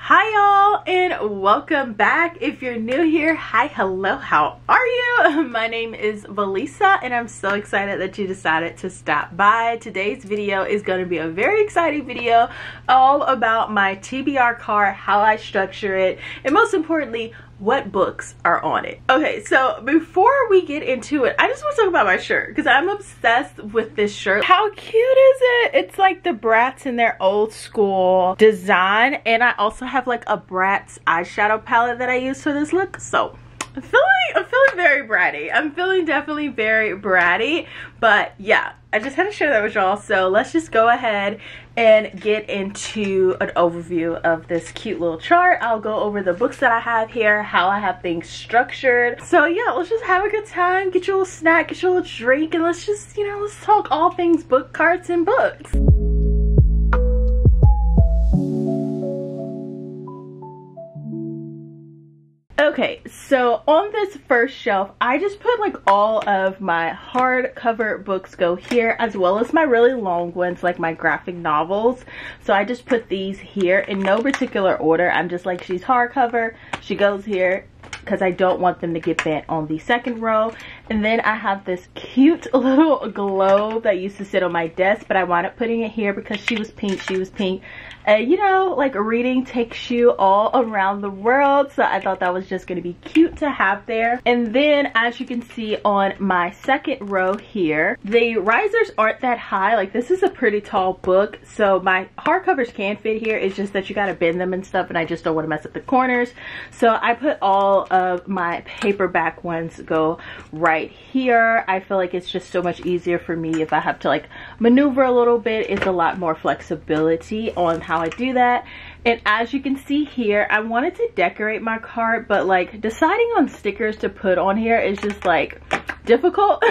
Hi y'all, and welcome back. If you're new here, hi, hello, how are you? My name is Valisa and I'm so excited that you decided to stop by. Today's video is going to be a very exciting video all about my TBR cart, how I structure it, and most importantly, what books are on it. Okay, so before we get into it, I just want to talk about my shirt because I'm obsessed with this shirt. How cute is it? It's like the Bratz in their old school design, and I also have like a Bratz eyeshadow palette that I use for this look. So I'm feeling very bratty. I'm feeling definitely very bratty, but yeah, I just had to share that with y'all. So let's just go ahead and get into an overview of this cute little chart. I'll go over the books that I have here, how I have things structured. So yeah, let's just have a good time, get your little snack, get your little drink, and let's just, you know, let's talk all things book carts and books. Okay, so on this first shelf, I just put like all of my hardcover books go here, as well as my really long ones, like my graphic novels. So I just put these here in no particular order. I'm just like, she's hardcover, she goes here, because I don't want them to get bent on the second row. And then I have this cute little globe that used to sit on my desk, but I wound up putting it here because she was pink. You know, like reading takes you all around the world, so I thought that was just going to be cute to have there. And then as you can see on my second row here, the risers aren't that high. Like, this is a pretty tall book, so my hardcovers can fit here. It's just that you got to bend them and stuff, and I just don't want to mess up the corners. So I put all of my paperback ones go right here. I feel like it's just so much easier for me if I have to like maneuver a little bit. It's a lot more flexibility on how I do that. And as you can see here, I wanted to decorate my cart, but like deciding on stickers to put on here is just like difficult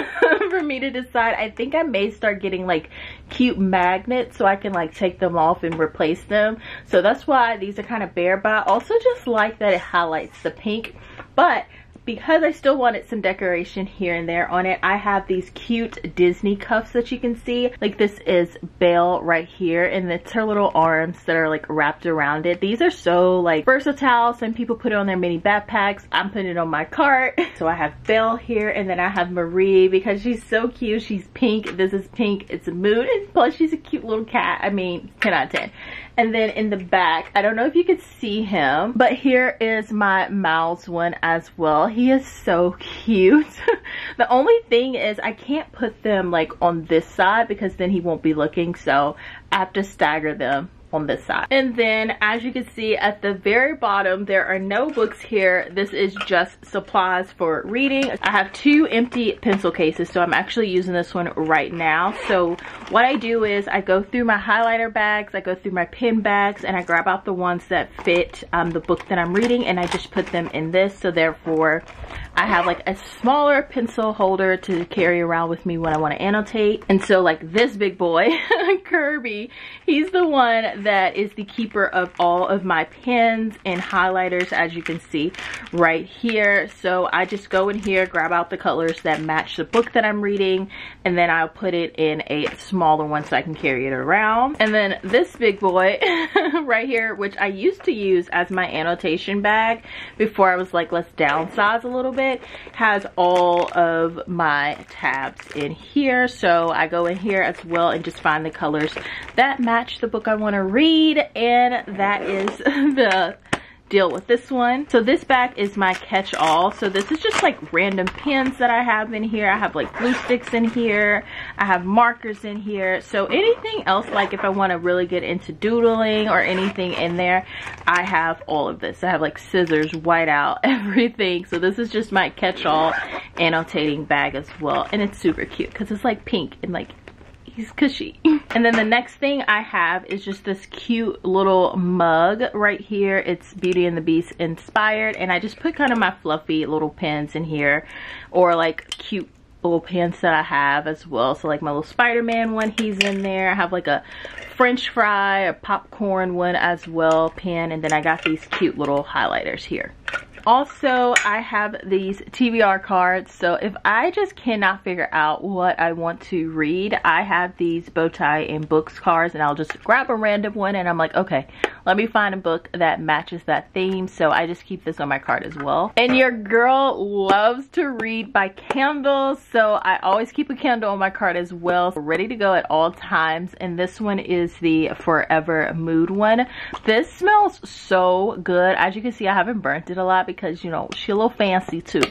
for me to decide. I think I may start getting like cute magnets so I can like take them off and replace them. So that's why these are kind of bare, but I also just like that it highlights the pink. But because I still wanted some decoration here and there on it, I have these cute Disney cuffs that you can see. Like, this is Belle right here, and it's her little arms that are like wrapped around it. These are so like versatile. Some people put it on their mini backpacks. I'm putting it on my cart. So I have Belle here, and then I have Marie because she's so cute. She's pink. This is pink. It's a mood, and plus she's a cute little cat. I mean, 10 out of 10. And then in the back, I don't know if you could see him, but here is my Miles one as well. He is so cute. The only thing is I can't put them like on this side because then he won't be looking, so I have to stagger them on this side. And then as you can see at the very bottom, there are no books here. This is just supplies for reading. I have two empty pencil cases, so I'm actually using this one right now. So what I do is I go through my highlighter bags, I go through my pen bags, and I grab out the ones that fit the book that I'm reading, and I just put them in this. So therefore I have like a smaller pencil holder to carry around with me when I want to annotate. And so like this big boy, Kirby, he's the one that is the keeper of all of my pens and highlighters, as you can see right here. So I just go in here, grab out the colors that match the book that I'm reading, and then I'll put it in a smaller one so I can carry it around. And then this big boy right here, which I used to use as my annotation bag before I was like, let's downsize a little bit, has all of my tabs in here. So I go in here as well and just find the colors that match the book I want to read, and that is the deal with this one. So this bag is my catch-all. So this is just like random pens that I have in here. I have like glue sticks in here, I have markers in here. So anything else, like if I want to really get into doodling or anything in there, I have all of this. I have like scissors, whiteout, everything. So this is just my catch-all annotating bag as well, and it's super cute because it's like pink and like he's cushy. And then the next thing I have is just this cute little mug right here. It's Beauty and the Beast inspired, and I just put kind of my fluffy little pens in here, or like cute little pens that I have as well. So like my little Spider-Man one, he's in there. I have like a French fry, a popcorn one as well, pen, and then I got these cute little highlighters here. Also, I have these TBR cards, so if I just cannot figure out what I want to read, I have these bow tie and books cards, and I'll just grab a random one and I'm like, okay, let me find a book that matches that theme. So I just keep this on my cart as well. And your girl loves to read by candles, so I always keep a candle on my cart as well, ready to go at all times. And this one is the Forever Mood one. This smells so good. As you can see, I haven't burnt it a lot because, you know, she's a little fancy too.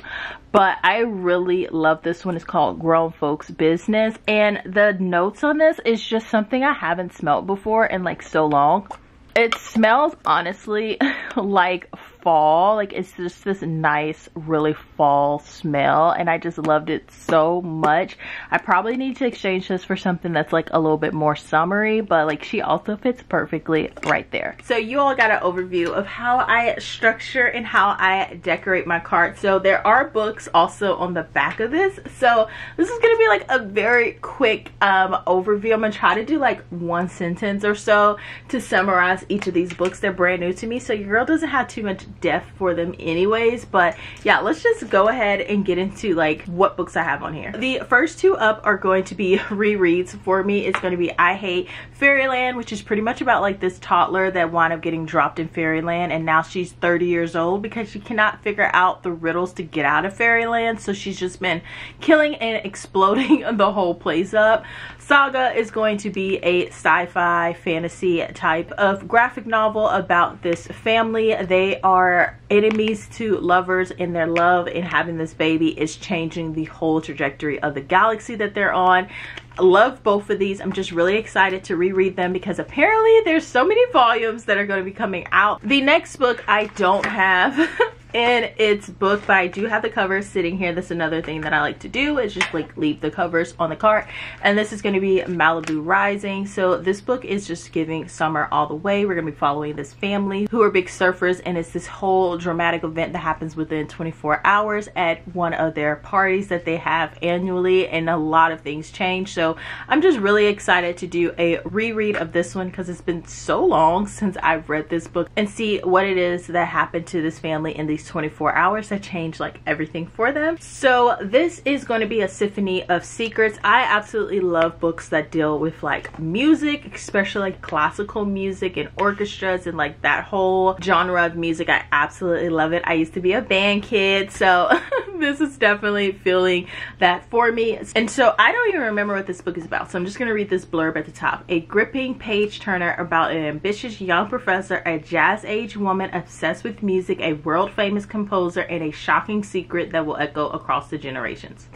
But I really love this one. It's called Grown Folks Business. And the notes on this is just something I haven't smelled before in like so long. It smells honestly like fall. Like it's just this nice, really fall smell, and I just loved it so much. I probably need to exchange this for something that's like a little bit more summery, but like she also fits perfectly right there. So you all got an overview of how I structure and how I decorate my cart. So there are books also on the back of this, so this is gonna be like a very quick overview. I'm gonna try to do like one sentence or so to summarize each of these books. They're brand new to me, so your girl doesn't have too much depth for them anyways. But yeah, let's just go ahead and get into like what books I have on here. The first two up are going to be rereads for me. It's going to be I Hate Fairyland, which is pretty much about like this toddler that wound up getting dropped in fairyland, and now she's 30 years old because she cannot figure out the riddles to get out of fairyland, so she's just been killing and exploding the whole place up. Saga is going to be a sci-fi fantasy type of graphic novel about this family. They are enemies to lovers, and their love in having this baby is changing the whole trajectory of the galaxy that they're on. I love both of these. I'm just really excited to reread them because apparently there's so many volumes that are going to be coming out. The next book I don't have in its book, but I do have the covers sitting here. That's another thing that I like to do, is just like leave the covers on the cart. And this is going to be Malibu Rising. So this book is just giving summer all the way. We're going to be following this family who are big surfers, and it's this whole dramatic event that happens within 24 hours at one of their parties that they have annually, and a lot of things change. So I'm just really excited to do a reread of this one because it's been so long since I've read this book, and see what it is that happened to this family in these 24 hours that changed like everything for them. So this is going to be a symphony of secrets. I absolutely love books that deal with like music, especially like classical music and orchestras and like that whole genre of music. I absolutely love it. I used to be a band kid, so this is definitely feeling that for me. And so I don't even remember what this book is about, so I'm just going to read this blurb at the top. A gripping page turner about an ambitious young professor, a jazz age woman obsessed with music, a world famous composer, and a shocking secret that will echo across the generations.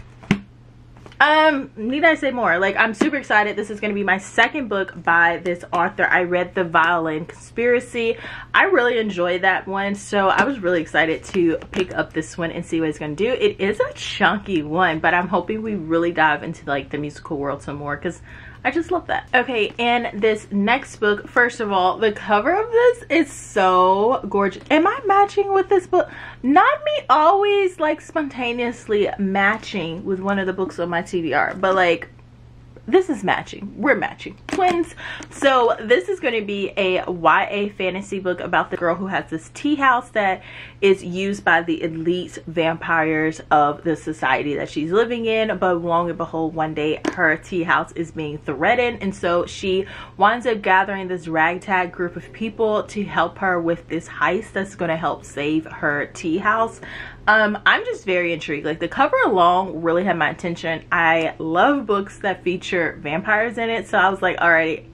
Need I say more? Like, I'm super excited. This is going to be my second book by this author. I read The Violin Conspiracy. I really enjoyed that one, so I was really excited to pick up this one and see what it's going to do. It is a chunky one, but I'm hoping we really dive into like the musical world some more because I just love that. Okay, and this next book, first of all, the cover of this is so gorgeous. Am I matching with this book? Not me always like spontaneously matching with one of the books on my TBR, but like this is matching. We're matching. Twins. So this is going to be a YA fantasy book about the girl who has this tea house that is used by the elite vampires of the society that she's living in. But long and behold, one day her tea house is being threatened, and so she winds up gathering this ragtag group of people to help her with this heist that's going to help save her tea house. I'm just very intrigued. Like, the cover alone really had my attention. I love books that feature vampires in it, so I was like, all right,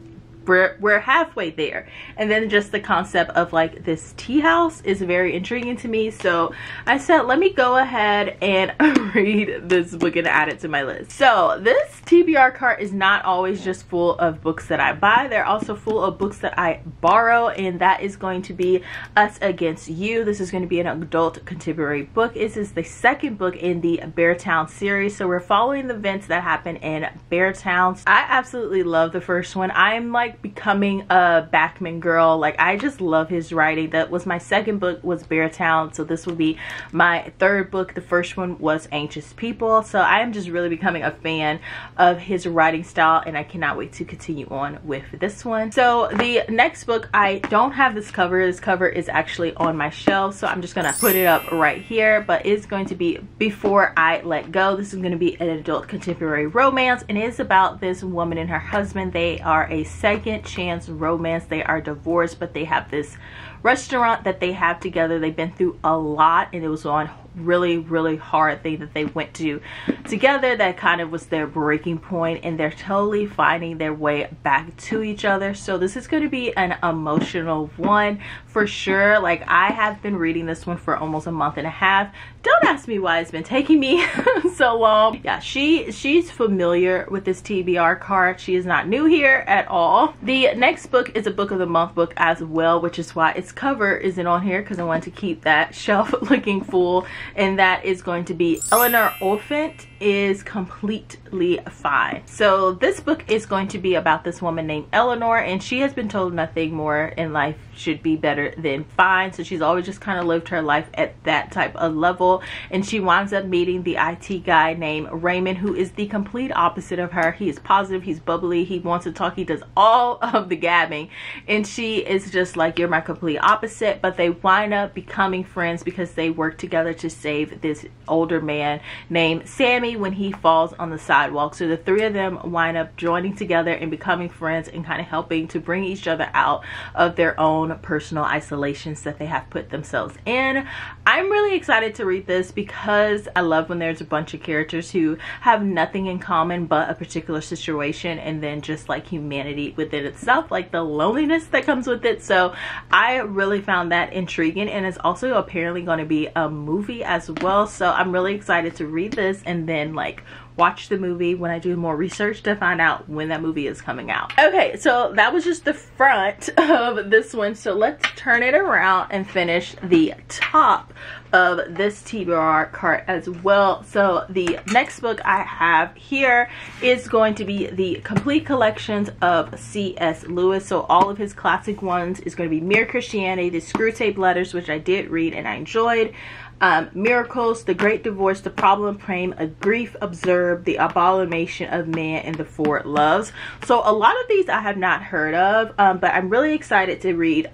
we're halfway there. And then just the concept of like this tea house is very intriguing to me, so I said let me go ahead and read this book and add it to my list. So this TBR cart is not always just full of books that I buy. They're also full of books that I borrow, and that is going to be Us Against You. This is going to be an adult contemporary book. This is the second book in the Beartown series, so we're following the events that happen in Beartown. I absolutely love the first one. I'm like becoming a Backman girl. Like, I just love his writing. That was my second book, was Beartown, so this will be my third book. The first one was Anxious People, so I am just really becoming a fan of his writing style, and I cannot wait to continue on with this one. So the next book, I don't have this cover. This cover is actually on my shelf, so I'm just gonna put it up right here, but it's going to be Before I Let Go. This is going to be an adult contemporary romance, and it's about this woman and her husband. They are a sex second chance romance. They are divorced, but they have this restaurant that they have together. They've been through a lot, and it was on really hard thing that they went to together that kind of was their breaking point, and they're totally finding their way back to each other. So this is going to be an emotional one for sure. Like, I have been reading this one for almost a month and a half. Don't ask me why it's been taking me so long. Yeah, she's familiar with this TBR card. She is not new here at all. The next book is a book of the month book as well, which is why its cover isn't on here, because I wanted to keep that shelf looking full. And that is going to be Eleanor Oliphant is Completely Fine. So this book is going to be about this woman named Eleanor, and she has been told nothing more in life should be better than fine. So she's always just kind of lived her life at that type of level, and she winds up meeting the IT guy named Raymond, who is the complete opposite of her. He is positive, he's bubbly, he wants to talk, he does all of the gabbing, and she is just like, you're my complete opposite. But they wind up becoming friends because they work together to save this older man named Sammy when he falls on the sidewalk. So the three of them wind up joining together and becoming friends and kind of helping to bring each other out of their own personal isolations that they have put themselves in. I'm really excited to read this because I love when there's a bunch of characters who have nothing in common but a particular situation, and then just like humanity within itself, like the loneliness that comes with it. So I really found that intriguing, and it's also apparently going to be a movie as well. So I'm really excited to read this and then like watch the movie when I do more research to find out when that movie is coming out. Okay, so that was just the front of this one. So let's turn it around and finish the top of this TBR cart as well. So the next book I have here is going to be the complete collections of C.S. Lewis. So all of his classic ones is going to be Mere Christianity, the Screwtape Letters, which I did read and I enjoyed, Miracles, The Great Divorce, The Problem of Pain, A Grief Observed, The Abomination of Man, and The Four Loves. So a lot of these I have not heard of, but I'm really excited to read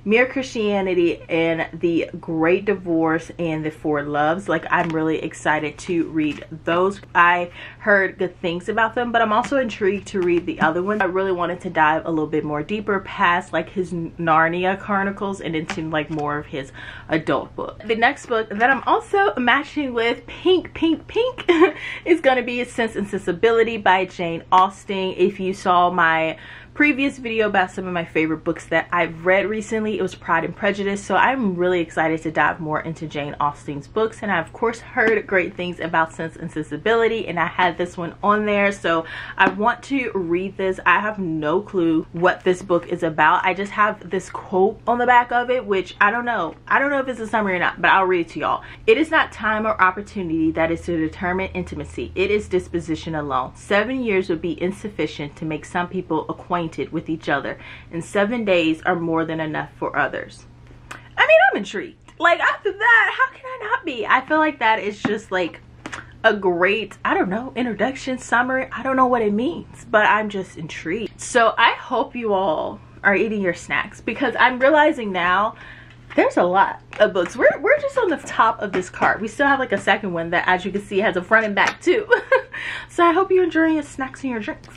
Mere Christianity and The Great Divorce and The Four Loves. Like, I'm really excited to read those. I heard good things about them, but I'm also intrigued to read the other one. I really wanted to dive a little bit more deeper past like his Narnia Chronicles and into like more of his adult book. The next book that I'm also matching with, pink is going to be Sense and Sensibility by Jane Austen. If you saw my previous video about some of my favorite books that I've read recently, it was Pride and Prejudice. So I'm really excited to dive more into Jane Austen's books, and I of course heard great things about Sense and Sensibility, and I had this one on there, so I want to read this. I have no clue what this book is about. I just have this quote on the back of it, which I don't know if it's a summary or not, but I'll read it to y'all. It is not time or opportunity that is to determine intimacy. It is disposition alone. 7 years would be insufficient to make some people acquainted with each other, and 7 days are more than enough for others. I mean, I'm intrigued. Like, after that, how can I not be? I feel like that is just like a great, I don't know, introduction, summary. I don't know what it means, but I'm just intrigued. So I hope you all are eating your snacks, because I'm realizing now there's a lot of books. We're just on the top of this cart. We still have like a second one that, as you can see, has a front and back too. So I hope you're enjoying your snacks and your drinks.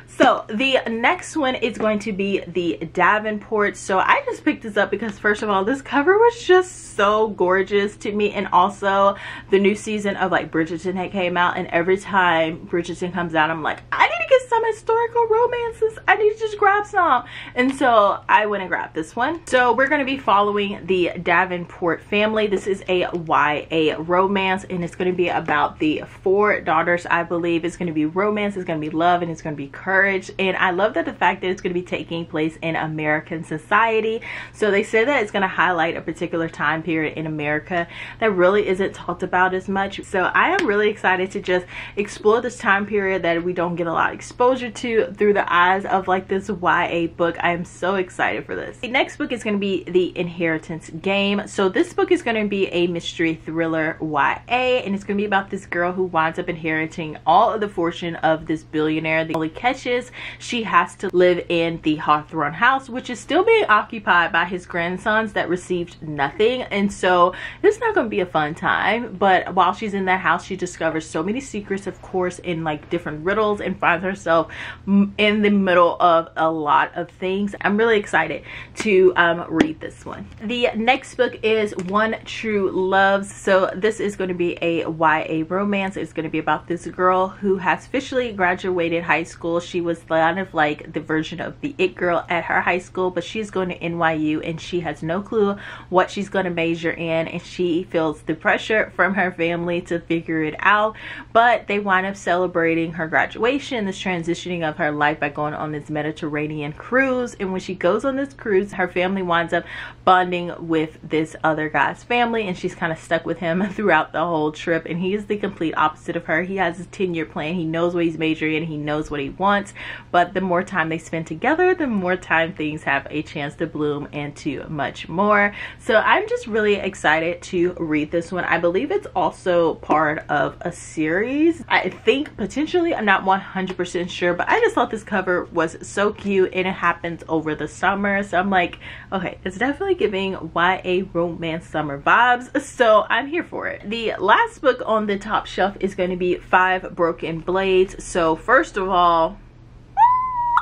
So the next one is going to be the Davenport. So I just picked this up because, first of all, this cover was just so gorgeous to me, and also the new season of like Bridgerton had came out, and every time Bridgerton comes out, I'm like, I need to get some historical romances. I need to just grab some. And so I went and grabbed this one. So we're going to be following the Davenport family. This is a YA romance, and it's going to be about the 4 daughters, I believe. It's going to be romance, it's going to be love, and it's going to be courage. And I love that the fact that it's going to be taking place in American society. So they say that it's going to highlight a particular time period in America that really isn't talked about as much. So I am really excited to just explore this time period that we don't get a lot of exposure to through the eyes of like this YA book. I am so excited for this. The next book is going to be The Inheritance Game. So this book is going to be a mystery thriller YA, and it's going to be about this girl who winds up inheriting all of the fortune of this billionaire. The only catch is she has to live in the Hawthorne house, which is still being occupied by his grandsons that received nothing. And so it's not going to be a fun time, but while she's in that house, she discovers so many secrets, of course, in like different riddles, and finds herself in the middle of a lot of things. I'm really excited to read this one. The next book is One True Loves. So this is going to be a YA romance. It's going to be about this girl who has officially graduated high school. She was kind of like the version of the it girl at her high school, but she's going to NYU and she has no clue what she's going to major in, and she feels the pressure from her family to figure it out. But they wind up celebrating her graduation, this transitioning of her life, by going on this Mediterranean cruise. And when she goes on this cruise, her family winds up bonding with this other guy's family, and she's kind of stuck with him throughout the whole trip. And he is the complete opposite of her. He has a 10-year plan. He knows what he's majoring in. He knows what he wants. But the more time they spend together, the more time things have a chance to bloom into much more. So I'm just really excited to read this one. I believe it's also part of a series. I think potentially, I'm not 100% sure, but I just thought this cover was so cute, and it happens over the summer. So I'm like, okay, it's definitely giving YA romance summer vibes. So I'm here for it. The last book on the top shelf is going to be 5 Broken Blades. So first of all,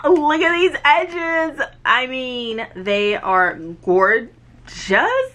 look at these edges. I mean, they are gorgeous.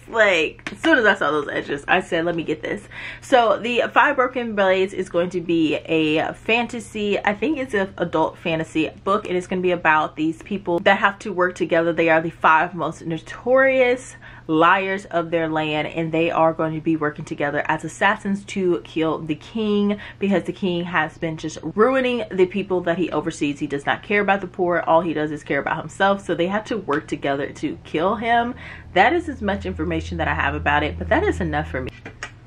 Like, as soon as I saw those edges, I said, let me get this. So the 5 Broken Blades is going to be a fantasy, I think it's an adult fantasy book. It is going to be about these people that have to work together. They are the 5 most notorious liars of their land, and they are going to be working together as assassins to kill the king, because the king has been just ruining the people that he oversees. He does not care about the poor. All he does is care about himself. So they have to work together to kill him. That is as much information that I have about it, but that is enough for me.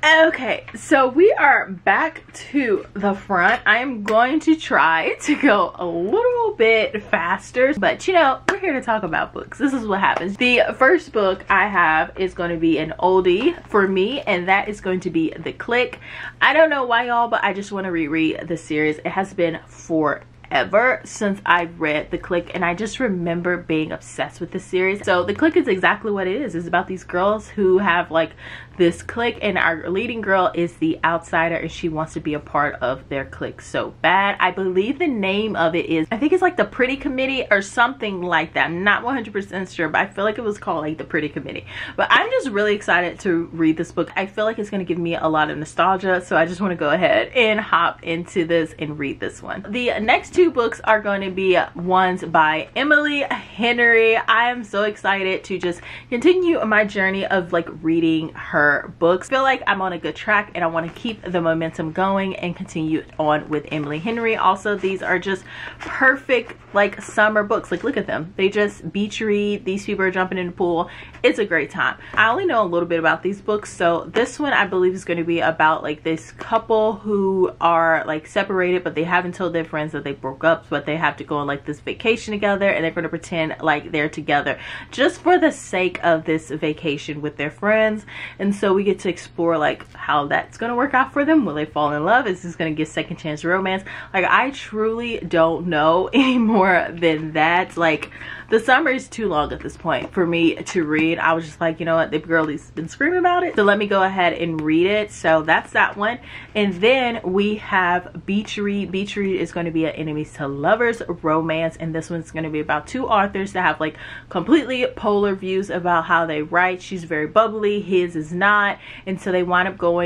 Okay, so we are back to the front. I'm going to try to go a little bit faster, but you know, we're here to talk about books. This is what happens. The first book I have is going to be an oldie for me, and that is going to be The Clique. I don't know why, y'all, but I just want to reread the series. It has been forever since I read The Clique, and I just remember being obsessed with this series. So The Clique is exactly what it is. It's about these girls who have like this clique, and our leading girl is the outsider, and she wants to be a part of their clique so bad. I believe the name of it is, I think it's like the Pretty Committee or something like that. I'm not 100% sure, but I feel like it was called like the Pretty Committee. But I'm just really excited to read this book. I feel like it's going to give me a lot of nostalgia, so I just want to go ahead and hop into this and read this one. The next 2 books are going to be ones by Emily Henry. I am so excited to just continue my journey of like reading her books. I feel like I'm on a good track, and I want to keep the momentum going and continue on with Emily Henry. Also, these are just perfect like summer books. Like, look at them. They just beach read. These people are jumping in the pool. It's a great time. I only know a little bit about these books, so this one I believe is going to be about like this couple who are like separated, but they haven't told their friends that they broke up, but they have to go on like this vacation together, and they're going to pretend like they're together just for the sake of this vacation with their friends. And so we get to explore like how that's going to work out for them. Will they fall in love? Is this going to get second chance romance? Like, I truly don't know any more than that. Like, the summer is too long at this point for me to read. I was just like, you know what, the girlie's been screaming about it, so let me go ahead and read it. So that's that one. And then we have Beach Read. Beach Read is going to be an enemies to lovers romance, and this one's going to be about 2 authors that have like completely polar views about how they write. She's very bubbly, his is not, and so they wind up going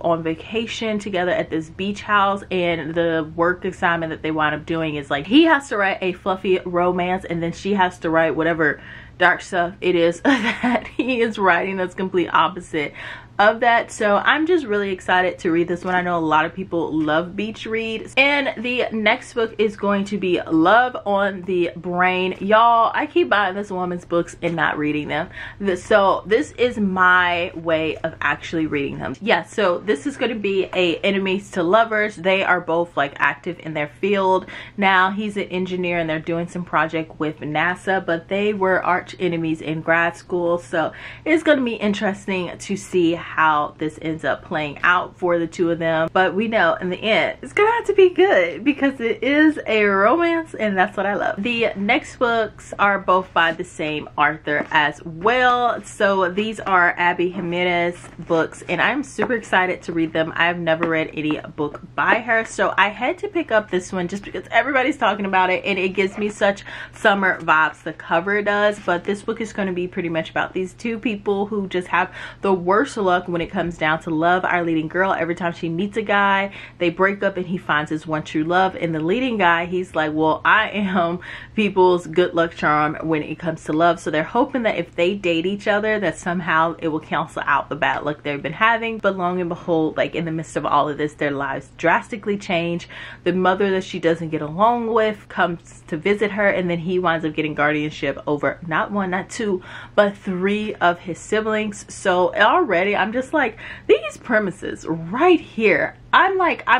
on vacation together at this beach house, and the work assignment that they wind up doing is like, he has to write a fluffy romance, and then she has to write whatever dark stuff it is that he is writing that's complete opposite of that. So I'm just really excited to read this one. I know a lot of people love beach reads. And the next book is going to be Love on the Brain. Y'all, I keep buying this woman's books and not reading them. So this is my way of actually reading them. Yeah, so this is going to be a enemies to lovers. They are both like active in their field. Now he's an engineer and they're doing some project with NASA, but they were arch enemies in grad school. So it's going to be interesting to see how this ends up playing out for the two of them, but we know in the end it's gonna have to be good because it is a romance, and that's what I love. The next books are both by the same author as well. So these are Abby Jimenez books, and I'm super excited to read them. I've never read any book by her, so I had to pick up this one just because everybody's talking about it and it gives me such summer vibes. The cover does, but this book is going to be pretty much about these two people who just have the worst luck when it comes down to love. Our leading girl, every time she meets a guy, they break up and he finds his one true love, and the leading guy, he's like, well, I am people's good luck charm when it comes to love. So they're hoping that if they date each other, that somehow it will cancel out the bad luck they've been having. But long and behold, like in the midst of all of this, their lives drastically change. The mother that she doesn't get along with comes to visit her, and then he winds up getting guardianship over not one, not two, but 3 of his siblings. So already I'm just like, these premises right here, I'm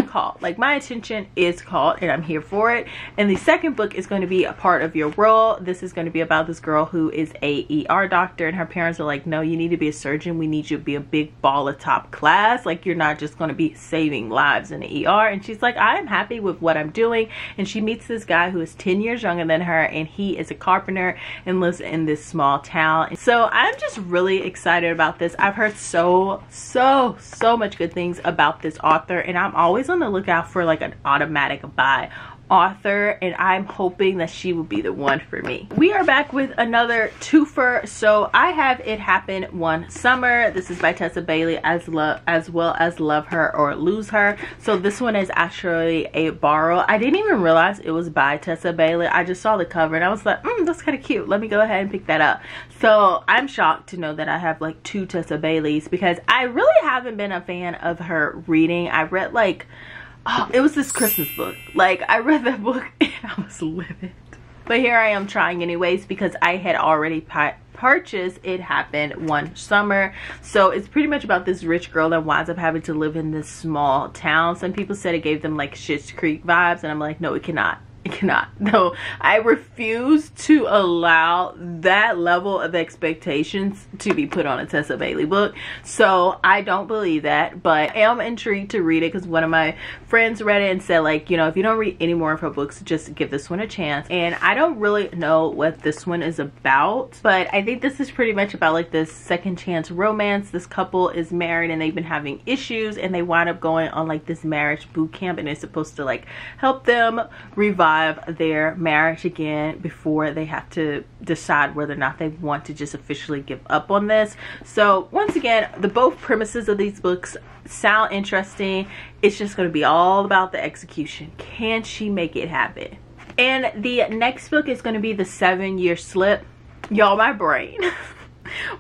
caught. Like, my attention is caught and I'm here for it. And the second book is going to be A Part of Your World. This is going to be about this girl who is a ER doctor, and her parents are like, no, you need to be a surgeon. We need you to be a big baller top class. Like, you're not just going to be saving lives in the ER. And she's like, I am happy with what I'm doing. And she meets this guy who is 10 years younger than her, and he is a carpenter and lives in this small town. So I'm just really excited about this. I've heard so much good things about this author, and I'm always on the lookout for like an automatic buy author, and I'm hoping that she will be the one for me. We are back with another twofer. So I have It Happened One Summer. This is by Tessa Bailey, as well as Love Her or Lose Her. So this one is actually a borrow. I didn't even realize it was by Tessa Bailey. I just saw the cover and I was like, that's kind of cute. Let me go ahead and pick that up. So I'm shocked to know that I have like 2 Tessa Baileys, because I really haven't been a fan of her reading. I read like, oh, it was this Christmas book. Like, I read that book and I was livid. But here I am trying anyways, because I had already purchased It Happened One Summer. So it's pretty much about this rich girl that winds up having to live in this small town. Some people said it gave them like Schitt's Creek vibes, and I'm like, no, it cannot. It cannot. No, I refuse to allow that level of expectations to be put on a Tessa Bailey book. So I don't believe that, but I am intrigued to read it because one of my friends read it and said, like, you know, if you don't read any more of her books, just give this one a chance. And I don't really know what this one is about, but I think this is pretty much about like this second chance romance. This couple is married and they've been having issues, and they wind up going on like this marriage boot camp, and it's supposed to like help them revive their marriage again before they have to decide whether or not they want to just officially give up on this. So once again, the both premises of these books sound interesting. It's just going to be all about the execution. Can she make it happen? And the next book is going to be The 7-Year Slip. Y'all, my brain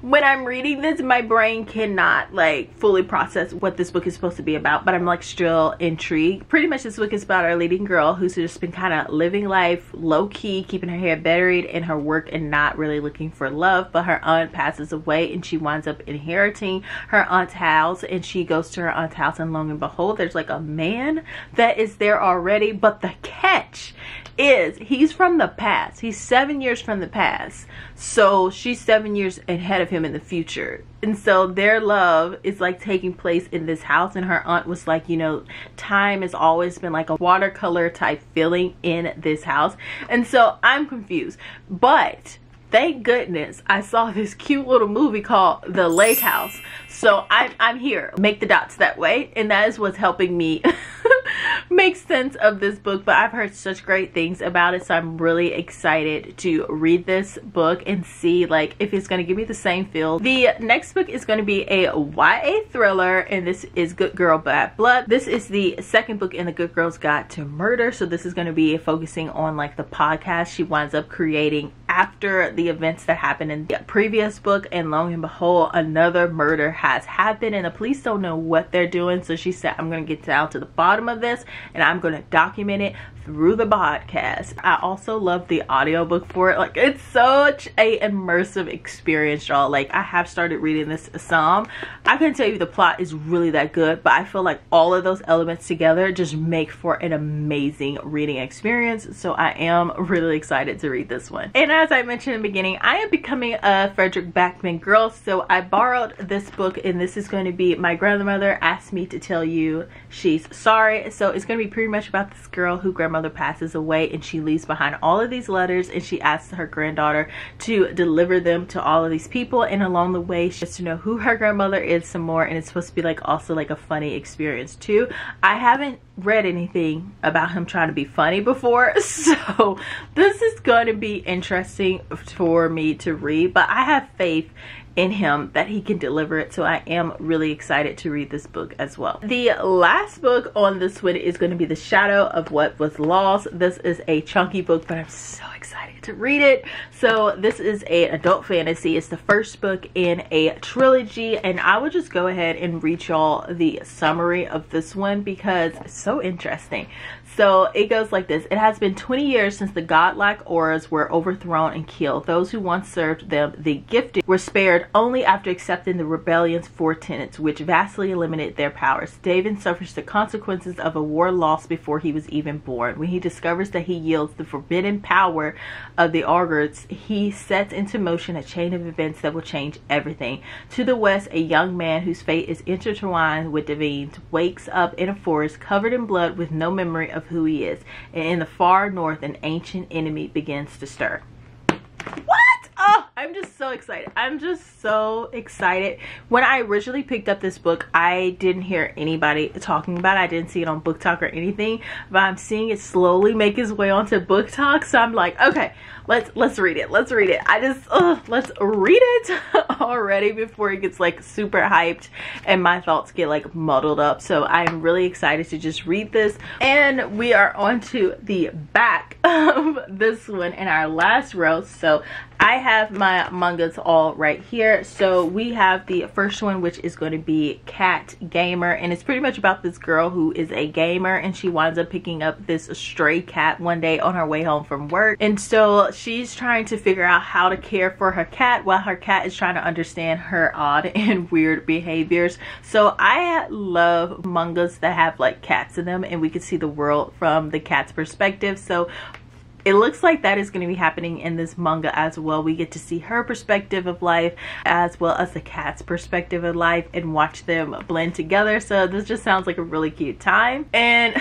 when I'm reading this, my brain cannot like fully process what this book is supposed to be about, but I'm like still intrigued. Pretty much this book is about our leading girl who's just been kind of living life low-key, keeping her head buried in her work and not really looking for love. But her aunt passes away and she winds up inheriting her aunt's house, and she goes to her aunt's house, and lo and behold, there's like a man that is there already. But the catch is he's from the past. He's 7 years from the past, so she's 7 years ahead of him in the future. And so their love is like taking place in this house, and her aunt was like, you know, time has always been like a watercolor type feeling in this house. And so I'm confused, but thank goodness I saw this cute little movie called The Lake House. So I'm here. Make the dots that way. And that is what's helping me make sense of this book. But I've heard such great things about it. So I'm really excited to read this book and see like if it's going to give me the same feel. The next book is going to be a YA thriller, and this is Good Girl Bad Blood. This is the second book in the Good Girl's Guide to Murder. So this is going to be focusing on like the podcast she winds up creating after the events that happened in the previous book. And lo and behold, another murder has happened and the police don't know what they're doing. So she said, I'm going to get down to the bottom of this and I'm going to document it, through the podcast. I also love the audiobook for it. Like, it's such a immersive experience, y'all. Like, I have started reading this some. I couldn't tell you the plot is really that good, but I feel like all of those elements together just make for an amazing reading experience. So I am really excited to read this one. And as I mentioned in the beginning, I am becoming a Frederick Backman girl, so I borrowed this book, and this is going to be My Grandmother Asked Me to Tell You She's Sorry. So it's going to be pretty much about this girl who grandmother passes away, and she leaves behind all of these letters, and she asks her granddaughter to deliver them to all of these people, and along the way she gets to know who her grandmother is some more, and it's supposed to be like also like a funny experience too. I haven't read anything about him trying to be funny before, so this is going to be interesting for me to read, but I have faith in him that he can deliver it, so I am really excited to read this book as well. The last book on this one is going to be The Shadow of What Was Lost. This is a chunky book, but I'm so excited to read it. So this is an adult fantasy. It's the first book in a trilogy, and I will just go ahead and read y'all the summary of this one because it's so interesting. So it goes like this. It has been 20 years since the godlike auras were overthrown and killed. Those who once served them, the gifted, were spared only after accepting the rebellion's 4 tenets, which vastly limited their powers. David suffers the consequences of a war lost before he was even born. When he discovers that he yields the forbidden power of the augurs, he sets into motion a chain of events that will change everything. To the west, a young man whose fate is intertwined with David's wakes up in a forest covered in blood with no memory of who he is, and in the far north an ancient enemy begins to stir. What? Oh, I'm just so excited. I'm just so excited. When I originally picked up this book, I didn't hear anybody talking about it. I didn't see it on Book Talk or anything, but I'm seeing it slowly make its way onto Book Talk, so I'm like, okay, let's read it. Let's read it. Let's read it already before it gets like super hyped and my thoughts get like muddled up. So I'm really excited to just read this. And we are on to the back of this one in our last row. So I have my mangas all right here. So we have the first one, which is going to be Cat Gamer, and it's pretty much about this girl who is a gamer, and she winds up picking up this stray cat one day on her way home from work. And so she's trying to figure out how to care for her cat while her cat is trying to understand her odd and weird behaviors. So I love mangas that have like cats in them and we can see the world from the cat's perspective. So it looks like that is going to be happening in this manga as well. We get to see her perspective of life as well as the cat's perspective of life and watch them blend together. So this just sounds like a really cute time. And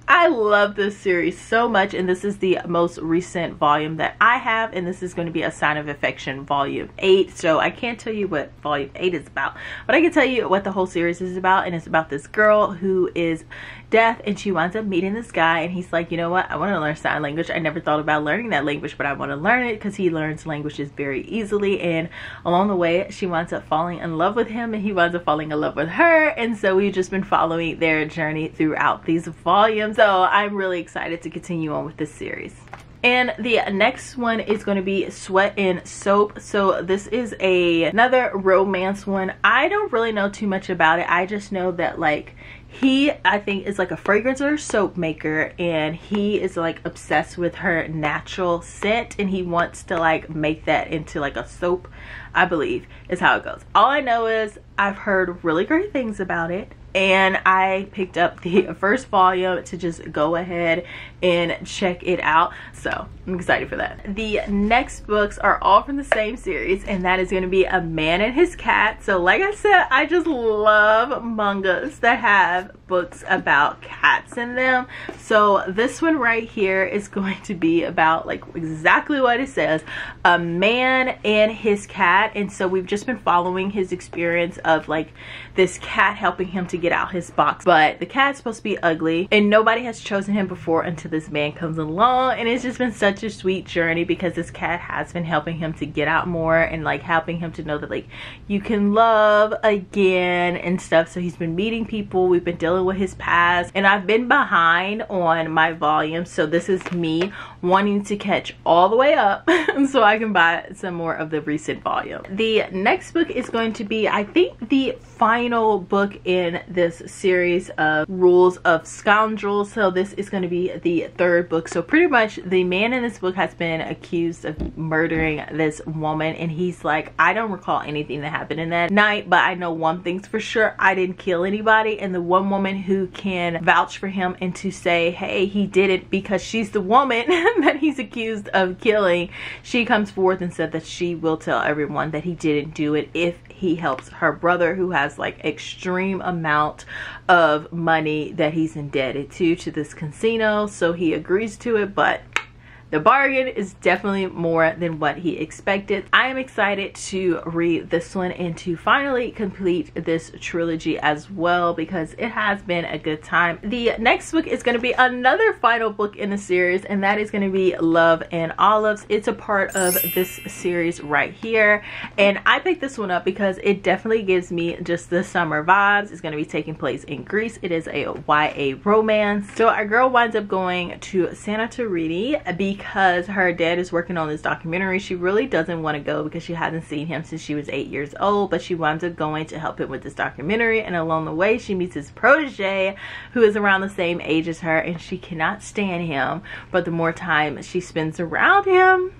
I love this series so much, and this is the most recent volume that I have, and this is going to be A Sign of Affection volume 8. So I can't tell you what volume 8 is about, but I can tell you what the whole series is about, and it's about this girl who is deaf, and she winds up meeting this guy, and he's like, you know what, I want to learn sign language. I never thought about learning that language, but I want to learn it, because he learns languages very easily. And along the way she winds up falling in love with him, and he winds up falling in love with her, and so we've just been following their journey throughout these volumes. So I'm really excited to continue on with this series. And the next one is going to be Sweat and Soap. So this is another romance one. I don't really know too much about it. I just know that like he, I think, is like a fragrance or soap maker, and he is like obsessed with her natural scent, and he wants to like make that into like a soap, I believe is how it goes. All I know is I've heard really great things about it, and I picked up the first volume to just go ahead and check it out. So I'm excited for that. The next books are all from the same series, and that is going to be A Man and His Cat. So like I said, I just love mangas that have books about cats in them. So this one right here is going to be about like exactly what it says, a man and his cat. And so we've just been following his experience of like this cat helping him to get out his box, but the cat's supposed to be ugly and nobody has chosen him before until this man comes along. And it's just been such a sweet journey because this cat has been helping him to get out more and like helping him to know that like you can love again and stuff. So he's been meeting people, we've been and dealing with his past, and I've been behind on my volumes, so this is me wanting to catch all the way up so I can buy some more of the recent volume. The next book is going to be, I think, the final book in this series of Rules of Scoundrels. So this is going to be the third book. So pretty much the man in this book has been accused of murdering this woman, and he's like, I don't recall anything that happened in that night, but I know one thing's for sure, I didn't kill anybody. And the one woman who can vouch for him and to say, hey, he did it, because she's the woman that he's accused of killing, she comes forth and said that she will tell everyone that he didn't do it if he helps her brother, who has like extreme amount of money that he's indebted to this casino. So he agrees to it, but the bargain is definitely more than what he expected. I am excited to read this one and to finally complete this trilogy as well, because it has been a good time. The next book is going to be another final book in the series, and that is going to be Love and Olives. It's a part of this series right here, and I picked this one up because it definitely gives me just the summer vibes. It's going to be taking place in Greece. It is a YA romance. So our girl winds up going to Santorini because her dad is working on this documentary. She really doesn't want to go because she hasn't seen him since she was 8 years old, but she winds up going to help him with this documentary. And along the way, she meets his protege, who is around the same age as her, and she cannot stand him. But the more time she spends around him,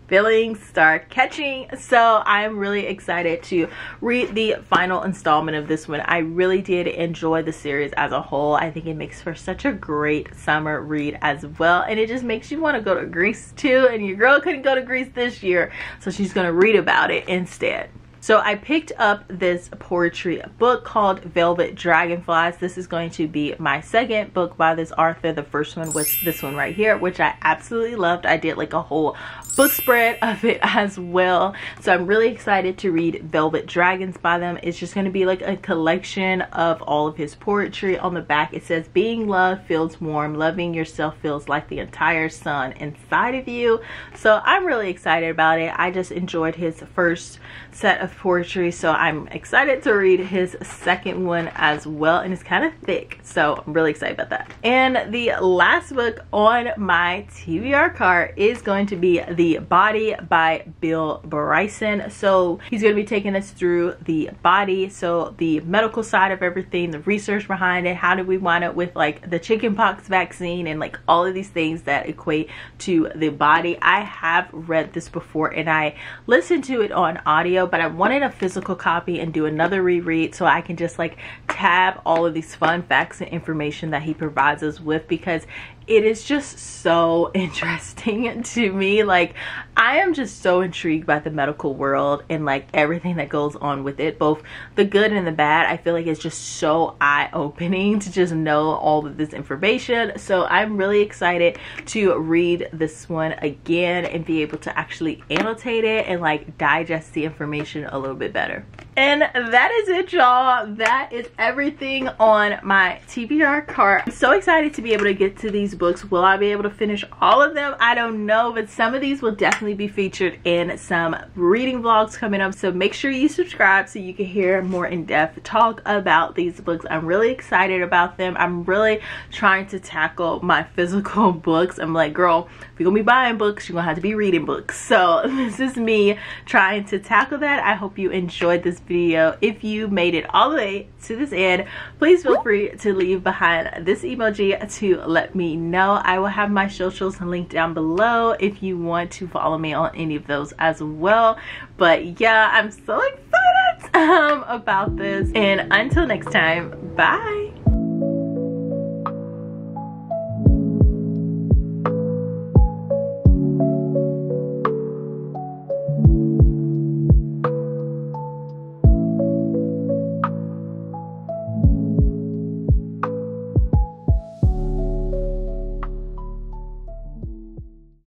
feelings start catching. So I'm really excited to read the final installment of this one. I really did enjoy the series as a whole. I think it makes for such a great summer read as well, and it just makes you want to go to Greece too, and your girl couldn't go to Greece this year, so she's going to read about it instead. So I picked up this poetry book called Velvet Dragonflies. This is going to be my second book by this author. The first one was this one right here, which I absolutely loved. I did like a whole book spread of it as well. So I'm really excited to read Velvet Dragons by them. It's just going to be like a collection of all of his poetry. On the back it says, being loved feels warm, loving yourself feels like the entire sun inside of you. So I'm really excited about it. I just enjoyed his first set of poetry, so I'm excited to read his second one as well, and it's kind of thick, so I'm really excited about that. And the last book on my TBR cart is going to be The Body by Bill Bryson. So he's going to be taking us through the body, so the medical side of everything, the research behind it, how did we wind up with like the chickenpox vaccine and like all of these things that equate to the body. I have read this before and I listened to it on audio, but I wanted a physical copy and do another reread so I can just like tab all of these fun facts and information that he provides us with, because it is just so interesting to me. Like, I am just so intrigued by the medical world and like everything that goes on with it, both the good and the bad. I feel like it's just so eye-opening to just know all of this information. So I'm really excited to read this one again and be able to actually annotate it and like digest the information a little bit better. And that is it, y'all. That is everything on my TBR cart. I'm so excited to be able to get to these books. Will I be able to finish all of them? I don't know, but some of these will definitely be featured in some reading vlogs coming up. So make sure you subscribe so you can hear more in-depth talk about these books. I'm really excited about them. I'm really trying to tackle my physical books. I'm like, girl, if you're gonna be buying books, you're gonna have to be reading books. So this is me trying to tackle that. I hope you enjoyed this video. If you made it all the way to this end, please feel free to leave behind this emoji to let me know. I will have my socials linked down below if you want to follow me on any of those as well. But yeah, I'm so excited about this, and until next time, bye.